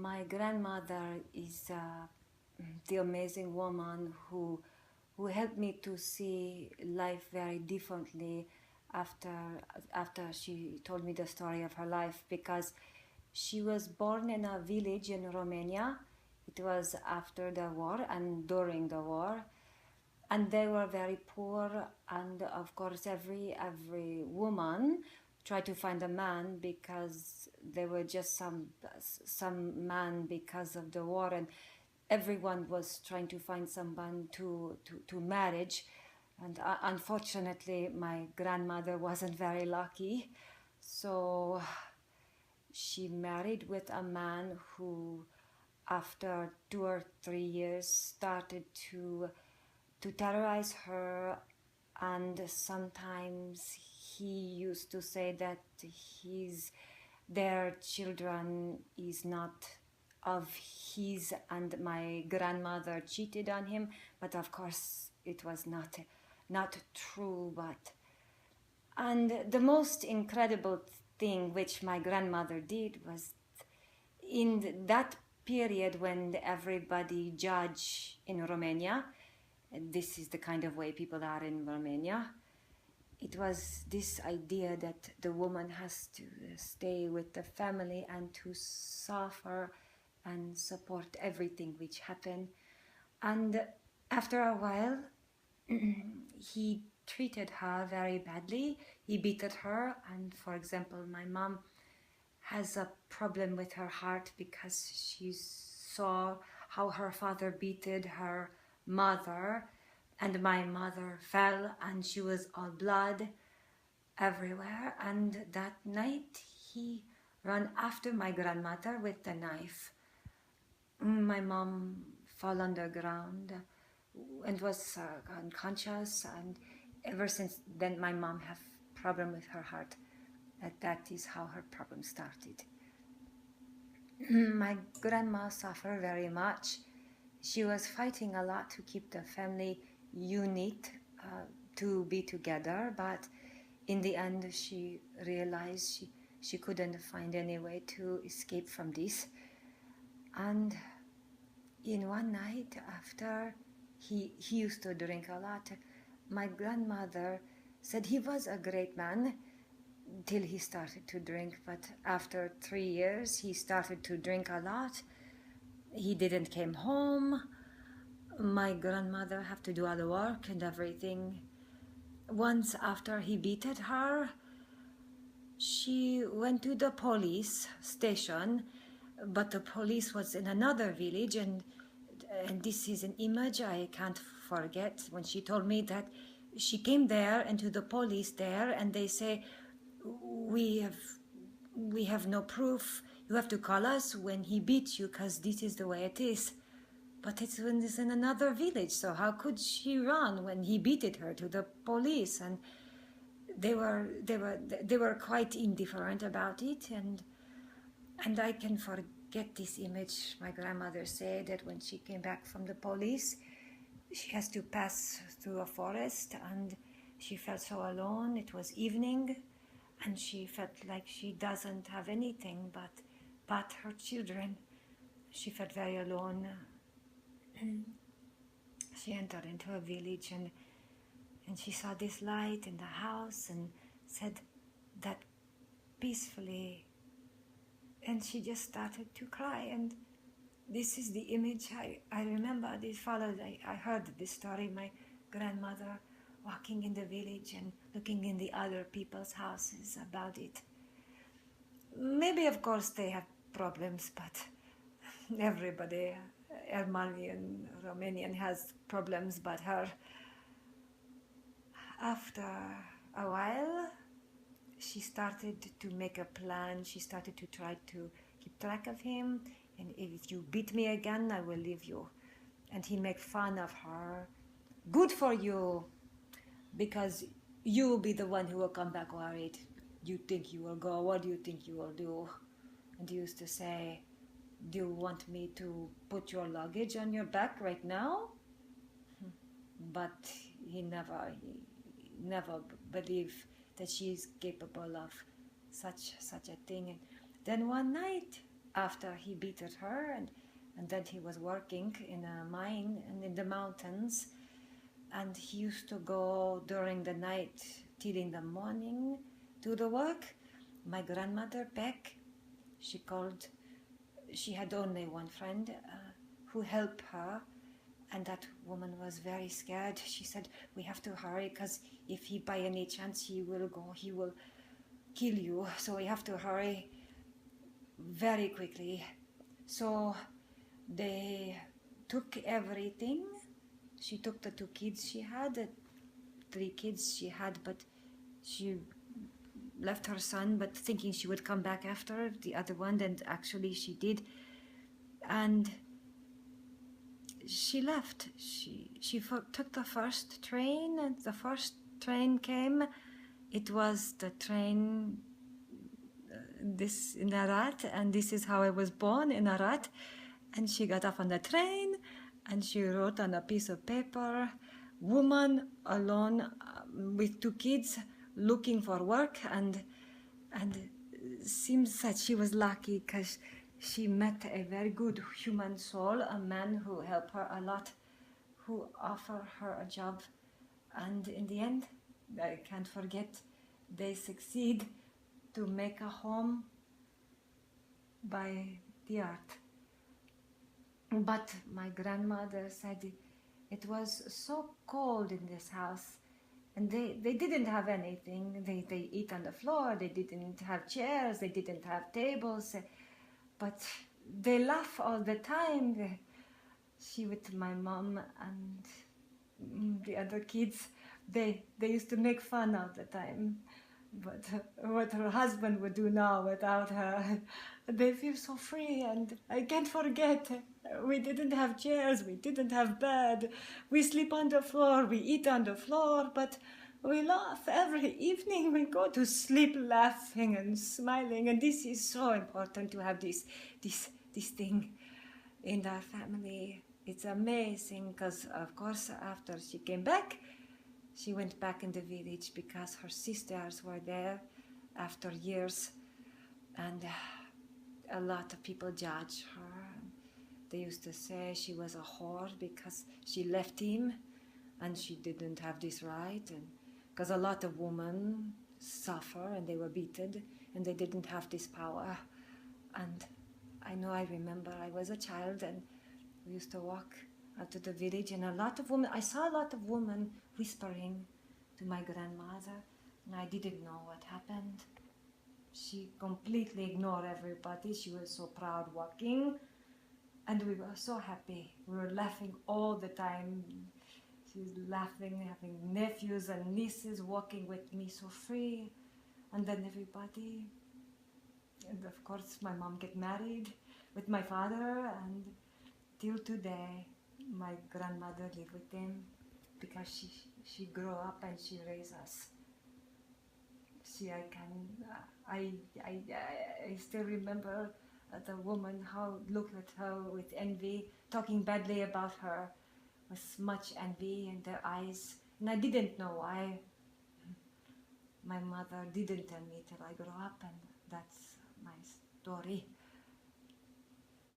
My grandmother is the amazing woman who helped me to see life very differently after she told me the story of her life, because she was born in a village in Romania. It was after the war and during the war, and they were very poor, and of course every woman tried to find a man, because there were just some man because of the war, and everyone was trying to find someone to marriage. And unfortunately my grandmother wasn't very lucky, so she married with a man who after 2 or 3 years started to terrorize her, and sometimes he used to say that their children is not of his, and my grandmother cheated on him, but of course it was not true. And the most incredible thing which my grandmother did was, in that period when everybody judged in Romania, this is the kind of way people are in Romania, it was this idea that the woman has to stay with the family and to suffer and support everything which happened. And after a while, he treated her very badly. He beat her, and for example, my mom has a problem with her heart because she saw how her father beated her mother, and my mother fell and she was all blood everywhere. And that night he ran after my grandmother with the knife. My mom fell on the ground and was unconscious, and ever since then my mom have problem with her heart. That is how her problem started. My grandma suffered very much. She was fighting a lot to keep the family unit, to be together, but in the end she realized she couldn't find any way to escape from this. And in one night, after he used to drink a lot, my grandmother said he was a great man till he started to drink, but after 3 years he started to drink a lot. He didn't came home. My grandmother have to do all the work and everything. Once after he beated her, she went to the police station, but the police was in another village, and this is an image I can't forget when she told me that she came there and to the police there, and they say, we have no proof, you have to call us when he beat you, because this is the way it is. But it's in another village, so how could she run when he beated her to the police? And they were quite indifferent about it, and I can forget this image. My grandmother said that when she came back from the police, she has to pass through a forest, and she felt so alone. It was evening, and she felt like she doesn't have anything but her children. She felt very alone. She entered into a village, and she saw this light in the house and said that peacefully, and she just started to cry. And this is the image I remember. This followed. I heard this story, my grandmother walking in the village and looking in the other people's houses about it. Maybe of course they have problems, but everybody, Romanian has problems but her. After a while, she started to make a plan. She started to try to keep track of him, and if you beat me again, I will leave you. And he made fun of her. Good for you, because you will be the one who will come back worried. You think you will go, what do you think you will do? And he used to say, do you want me to put your luggage on your back right now? But he never believed that she is capable of such a thing. And then one night after he beaten her, and then he was working in a mine and in the mountains, and he used to go during the night till in the morning to the work. My grandmother Beck, she had only one friend who helped her, and that woman was very scared. She said, we have to hurry, because if he by any chance he will kill you, so we have to hurry very quickly. So they took everything. She took the 2 kids she had, the 3 kids she had, but she left her son, but thinking she would come back after the other one, and actually she did. And she left. She took the first train, and the first train came. It was the train this in Arad, and this is how I was born, in Arad. And she got off on the train, and she wrote on a piece of paper, woman alone with 2 kids looking for work, and seems that she was lucky because she met a very good human soul, a man who helped her a lot, who offered her a job, and in the end, I can't forget, they succeed to make a home by the art. But my grandmother said it was so cold in this house, and they didn't have anything. They eat on the floor, they didn't have chairs, they didn't have tables, but they laugh all the time. She with my mom and the other kids, they used to make fun all the time. But what her husband would do now without her, they feel so free. And I can't forget, we didn't have chairs, we didn't have bed, we sleep on the floor, we eat on the floor, but we laugh every evening. We go to sleep laughing and smiling, and this is so important to have this thing in our family. It's amazing, because of course after she came back, she went back in the village because her sisters were there after years, and a lot of people judged her. They used to say she was a whore because she left him and she didn't have this right, and because a lot of women suffer and they were beaten and they didn't have this power. And I remember I was a child and we used to walk out to the village, and I saw a lot of women whispering to my grandmother, and I didn't know what happened. She completely ignored everybody. She was so proud walking, and we were so happy. We were laughing all the time. She was laughing, having nephews and nieces walking with me so free, and then everybody, and of course my mom get married with my father, and till today my grandmother lived with them because she grew up and she raised us. I still remember the woman, how looked at her with envy, talking badly about her with much envy in their eyes, and I didn't know why. My mother didn't tell me till I grew up, and that's my story.